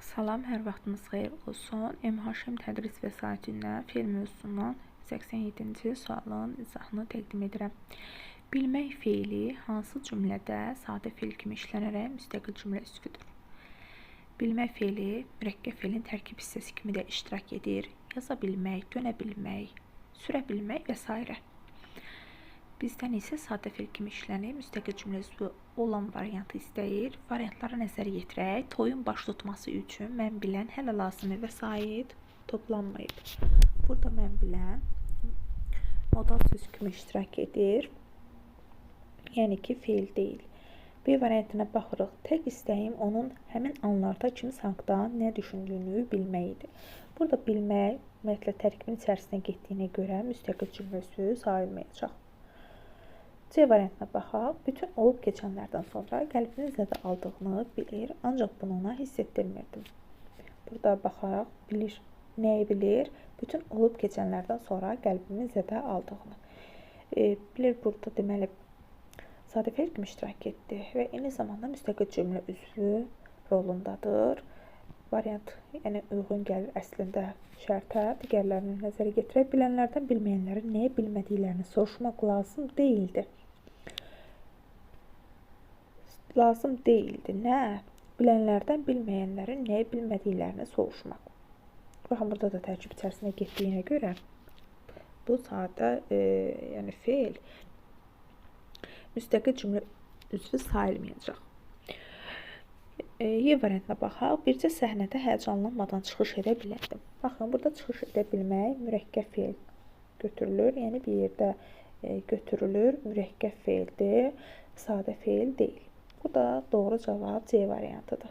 Salam, hər vaxtınız xeyir olsun. MHM tədris vəsaitindən fe'l mövzusundan 87-ci sualın izahını təqdim edirəm. Bilmək fe'li hansı cümlədə sadə fe'l kimi işlənərək müstəqil cümlə üzvüdür? Bilmək fe'li mürəkkəb fe'lin tərkib hissəsi kimi də iştirak edir. Yaza bilmək, dönə bilmək, sürə bilmək və s. Bizdən isə sadə fe'l kimi işlənib müstəqil cümlə üzvü olan variantı istəyir. Variantlara nəzər yetirək. Toyun baş tutması üçün mən bilən, hələ lazımı və s. toplanmayıb. Burada mən bilən modal söz kimi iştirak edir. Yəni ki, fe'l deyil. B variantına baxırıq. Tək istəyim onun həmin anlarda kimsə haqda nə düşündüyünü bilməkdir. Burada bilmək ümumiyyətlə tərkibin içərisinə getdiyinə görə müstəqil cümlə üzvü sayılmayacaq. C variantına baxaq. Bütün olub keçənlərdən sonra qəlbinin zədə aldığını bilir, ancaq bunu ona hiss etdirmirdim. Burada baxaraq bilir. Nəyi bilir? Bütün olub keçənlərdən sonra qəlbimin zədə aldığını. Bilir burada deməli sadə fe'l kimi iştirak etdi və eyni zamanda müstəqil cümlə üzvü rolundadır. Variant yəni uyğun gəlir əslində şərtə, digərlərini nəzərə gətirək. Bilənlərdən bilməyənlərin nəyə bilmədiklərini soruşmaq lazım deyildi. Lazım deyildi. Nə? Bilənlərdən bilməyənlərin nəyə bilmədiklərini soruşmaq. Baxın, burada da tərkib içərisinə getdiyinə görə bu sadə yəni fe'l müstəqil cümlə üzvü sayılmayacaq. Y variantına baxaq. Bircə səhnədə həyəcanlanmadan çıxış edə bilərdim. Baxın, burada çıxış edə bilmək mürəkkəb fe'l götürülür. Yəni bir yerdə götürülür, mürəkkəb fe'ldir, sadə fe'l deyil. Bu da doğru cavab C variantıdır.